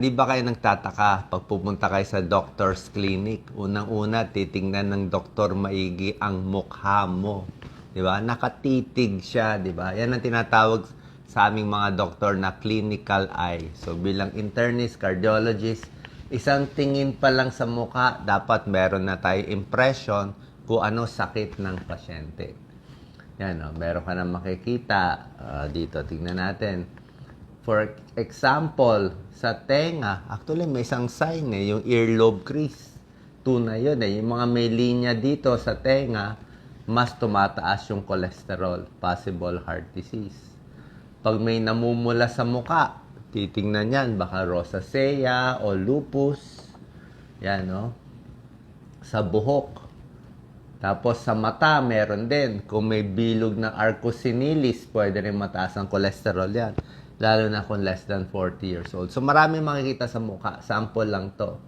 Di ba kayo nagtataka pag pupunta kayo sa doctor's clinic? Unang-una, titingnan ng doktor maigi ang mukha mo. Di ba? Nakatitig siya, di ba? Yan ang tinatawag sa aming mga doktor na clinical eye. So, bilang internist, cardiologist, isang tingin pa lang sa mukha, dapat meron na tayo impression kung ano sakit ng pasyente. Yan, meron ka na makikita dito. Tingnan natin. For example, sa tenga, actually may isang sign yung earlobe crease. Tunay yun yung mga may linya dito sa tenga, mas tumataas yung cholesterol, possible heart disease. Pag may namumula sa muka, titingnan yan, baka rosacea o lupus. Yan, sa buhok. Tapos sa mata, meron din. Kung may bilog ng arcosinilis, pwede rin mataas ang cholesterol yan. Lalo na kung less than 40 years old. So marami makikita sa mukha. Sample lang to.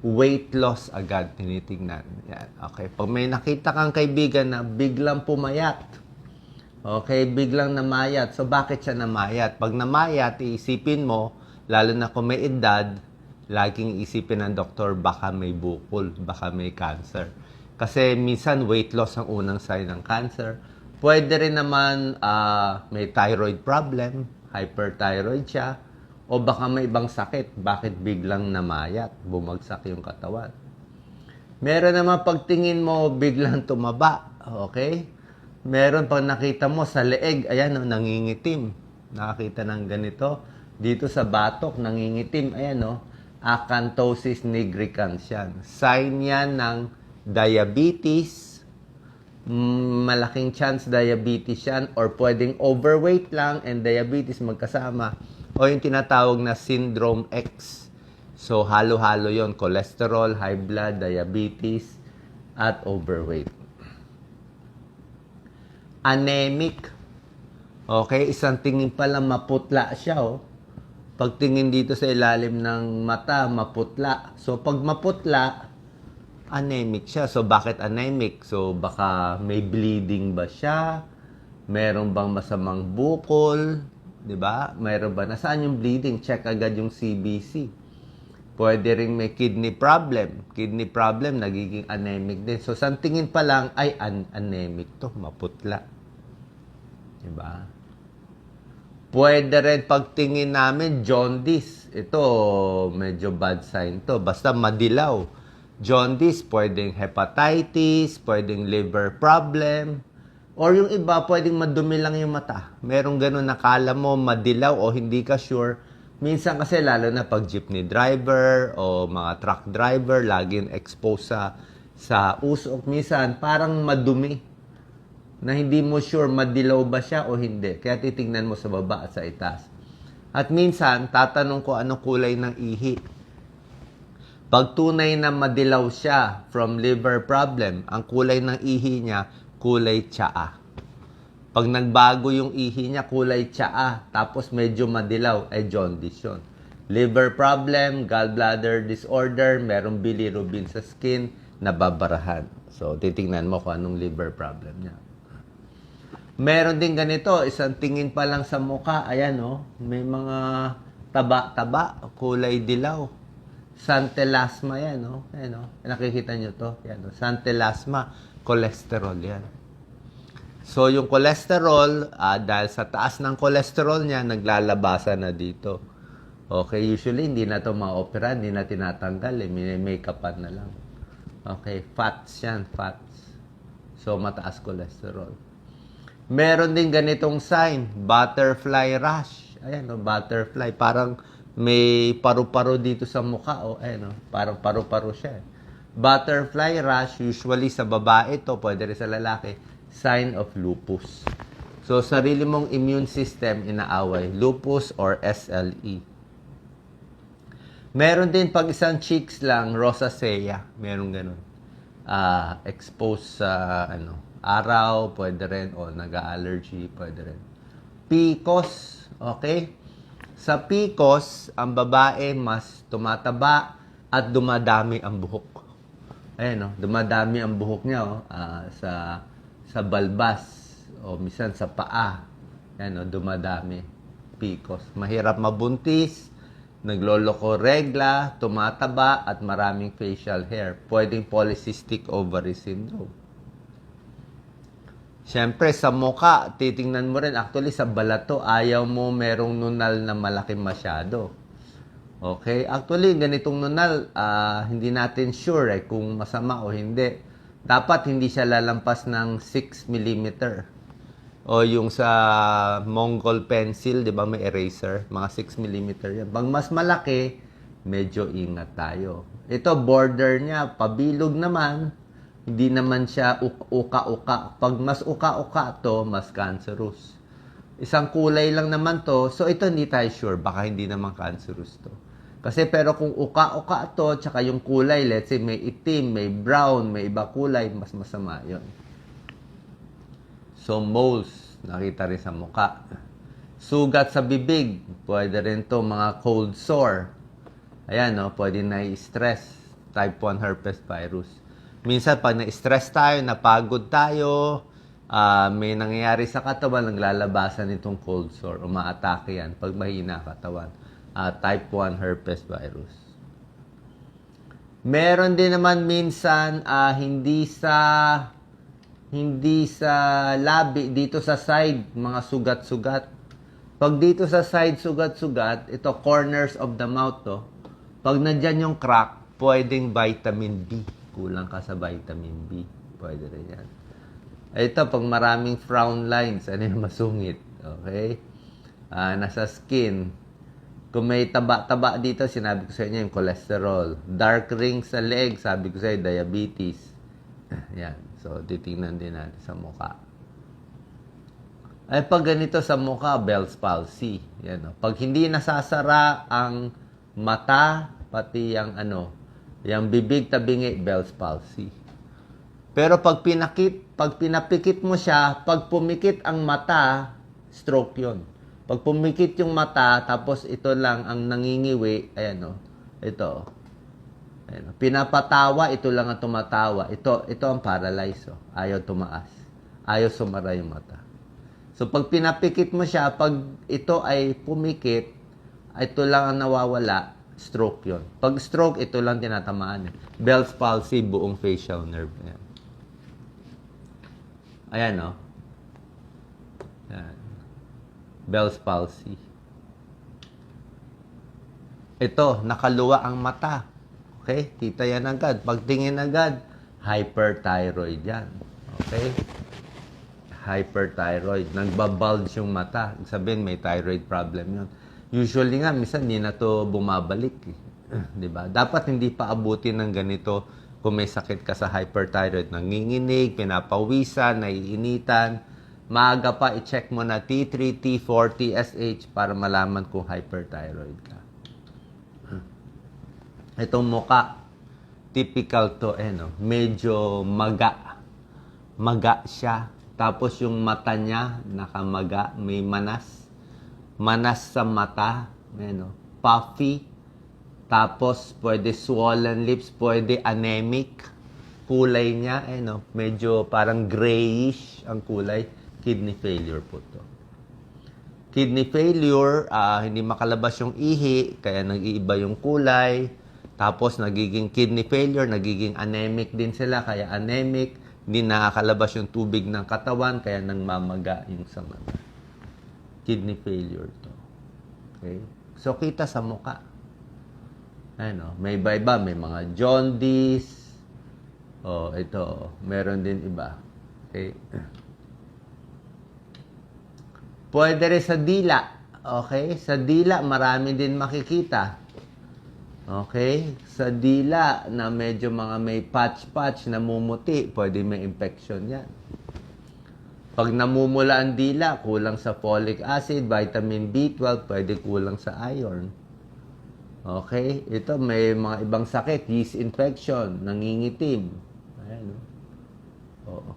Weight loss agad tinitingnan. Yan. Okay. Pag may nakita kang kaibigan na biglang pumayat. Okay, biglang namayat. So bakit siya namayat? Pag namayat, iisipin mo, lalo na kung may edad, laging isipin ng doktor, baka may bukol, baka may cancer. Kasi minsan weight loss ang unang sign ng cancer. Pwede rin naman may thyroid problem, hyperthyroid siya, o baka may ibang sakit. Bakit biglang namayat, bumagsak yung katawan? Meron naman pagtingin mo, biglang tumaba. Okay? Meron pag nakita mo sa leeg, ayan, nangingitim. Nakakita ng ganito. Dito sa batok, nangingitim. Ayan, acanthosis nigricans yan. Sign yan ng diabetes. Malaking chance diabetes yan, or pwedeng overweight lang and diabetes magkasama, o yung tinatawag na syndrome X. So halo-halo yon, cholesterol, high blood, diabetes, at overweight. Anemic. Okay, isang tingin pa lang maputla siya, Pagtingin dito sa ilalim ng mata, maputla. So pag maputla, anemic siya. So, bakit anemic? So, baka may bleeding ba siya? Meron bang masamang bukol? Diba? Meron ba? Nasaan yung bleeding? Check agad yung CBC. Pwede rin may kidney problem. Kidney problem, nagiging anemic din. So, sa tingin pa lang, ay anemic to. Maputla. Diba? Pwede rin pagtingin namin, jaundice. Ito, medyo bad sign to. Basta madilaw. Jaundice, pwedeng hepatitis, pwedeng liver problem, or yung iba, pwedeng madumi lang yung mata. Merong ganun, nakala mo madilaw o hindi ka sure. Minsan kasi, lalo na pag jeepney driver o mga truck driver, laging exposed sa usok. Minsan, parang madumi na hindi mo sure madilaw ba siya o hindi. Kaya titingnan mo sa baba at sa itaas. At minsan, tatanong ko anong kulay ng ihi. Pag tunay na madilaw siya from liver problem, ang kulay ng ihi niya, kulay tsaa. Pag nagbago yung ihi niya, kulay tsaa, tapos medyo madilaw, jaundice yun. Liver problem, gallbladder disorder, merong bilirubin sa skin, nababarahan. So, titingnan mo kung anong liver problem niya. Meron din ganito, isang tingin pa lang sa mukha, ayan may mga taba-taba, kulay dilaw. Santelasma yan, Ayan, nakikita nyo to? Yan, Santelasma, cholesterol yan. So, yung cholesterol, dahil sa taas ng cholesterol niya, naglalabasan na dito. Okay, usually, hindi na ito ma-opera, hindi na tinatanggal, make-upan na lang. Okay, fats yan, fats. So, mataas cholesterol. Meron din ganitong sign, butterfly rash. Ayan, butterfly, parang may paru-paro dito sa mukha, parang paru-paro siya. Butterfly rash, usually sa babae to, pwede rin sa lalaki, sign of lupus. So, sarili mong immune system inaaway, lupus or SLE. Meron din pag isang cheeks lang, rosacea, meron ganun. Exposed sa, araw, pwede rin, o nag-allergy, pwede rin. PCOS, okay? Sa PCOS, ang babae mas tumataba at dumadami ang buhok. Ayan, dumadami ang buhok niya sa balbas o minsan sa paa. Ayan, dumadami. PCOS. Mahirap mabuntis, nagloloko regla, tumataba, at maraming facial hair. Pwedeng polycystic ovary syndrome. Siyempre, sa muka, titingnan mo rin, actually sa balato, ayaw mo merong nunal na malaki masyado. Okay? Actually, ganitong nunal, hindi natin sure kung masama o hindi. Dapat hindi siya lalampas ng 6 mm. O yung sa Mongol pencil, di ba may eraser? Mga 6 mm yan. Pag mas malaki, medyo ingat tayo. Ito, border niya, pabilog naman. Hindi naman siya uka-uka. Pag mas uka-uka to, mas cancerous. Isang kulay lang naman to. So, ito hindi tayo sure. Baka hindi naman cancerous to. Kasi pero kung uka-uka to, tsaka yung kulay, let's say may itim, may brown, may iba kulay, mas masama yon. So, moles, nakita rin sa muka. Sugat sa bibig, pwede rin to mga cold sore. Ayan, no, pwede na-stress, type 1 herpes virus. Minsan, pag na-stress tayo, napagod tayo, may nangyayari sa katawan, naglalabasan itong cold sore, umaatake yan pag mahina katawan. Type 1 herpes virus. Meron din naman minsan, hindi sa labi, dito sa side, mga sugat-sugat. Pag dito sa side, sugat-sugat, ito corners of the mouth to. Pag nandyan yung crack, pwedeng vitamin B. Kulang ka sa vitamin B. Pwede rin yan. Ito, pag maraming frown lines, ano yung masungit? Okay? Nasa skin. Kung may taba-taba dito, sinabi ko sa inyo yung cholesterol. Dark rings sa leg, sabi ko sa inyo, diabetes. Yan. So, titingnan din natin sa mukha. Ay, pag ganito sa mukha, Bell's palsy. Yan, no? Pag hindi nasasara ang mata, pati yung yung bibig tabingi, Bell's palsy. Pero pag pinapikit mo siya, pag pumikit ang mata, stroke yon. Pag pumikit yung mata, tapos ito lang ang nangingiwi, ayan, no? Ito, ayan, pinapatawa, ito lang ang tumatawa. Ito ang paralyzed. Ayaw tumaas. Ayaw sumara yung mata. So, pag pinapikit mo siya, pag ito ay pumikit, ito lang ang nawawala, stroke yon. Pag stroke, ito lang tinatamaan. Bell's palsy, buong facial nerve. Ayan. Ayan, no? Ayan. Bell's palsy. Ito, nakaluwa ang mata. Okay? Kita yan agad. Pagtingin agad, hyperthyroid yan. Okay? Hyperthyroid. Nagbabulge yung mata. Sabihin, may thyroid problem yun. Usually nga, minsan hindi na to bumabalik. Diba? Dapat hindi pa abutin ng ganito kung may sakit ka sa hyperthyroid. Nanginginig, pinapawisan, naiinitan. Maaga pa, i-check mo na T3, T4, TSH para malaman kung hyperthyroid ka. Itong muka, typical to, medyo maga. Maga siya. Tapos yung mata niya, nakamaga, may manas. Manas sa mata, puffy. Tapos, pwede swollen lips, pwede anemic. Kulay niya, medyo parang grayish ang kulay. Kidney failure po to. Kidney failure, hindi makalabas yung ihi, kaya nag-iiba yung kulay. Tapos, nagiging kidney failure, nagiging anemic din sila, kaya anemic. Hindi nakakalabas yung tubig ng katawan, kaya nangmamaga yung sa mata. Kidney failure to. Okay? So, kita sa muka. May iba-iba, may mga jaundice. Ito, meron din iba. Okay? Pwede rin sa dila. Okay? Sa dila, marami din makikita. Okay? Sa dila na medyo mga may patch-patch, namumuti, pwede may infection yan. Pag namumula ang dila, kulang sa folic acid, vitamin B12, pwede kulang sa iron. Okay? Ito, may mga ibang sakit, yeast infection, nangingitim. Ayan, Oo.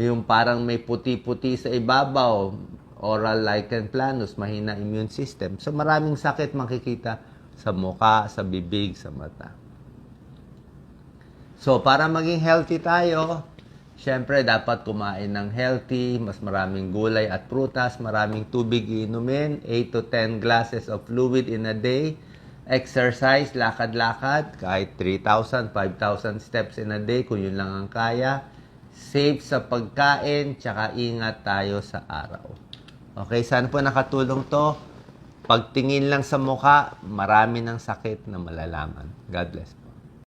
Yung parang may puti-puti sa ibabaw, oral lichen planus, mahina immune system. So, maraming sakit makikita sa mukha, sa bibig, sa mata. So, para maging healthy tayo, syempre, dapat kumain ng healthy, mas maraming gulay at prutas, maraming tubig iinumin, 8 to 10 glasses of fluid in a day, Exercise, lakad-lakad, kahit 3,000, 5,000 steps in a day, kung yun lang ang kaya. Safe sa pagkain, tsaka ingat tayo sa araw. Okay, saan po nakatulong to? Pagtingin lang sa mukha, marami ng sakit na malalaman. God bless.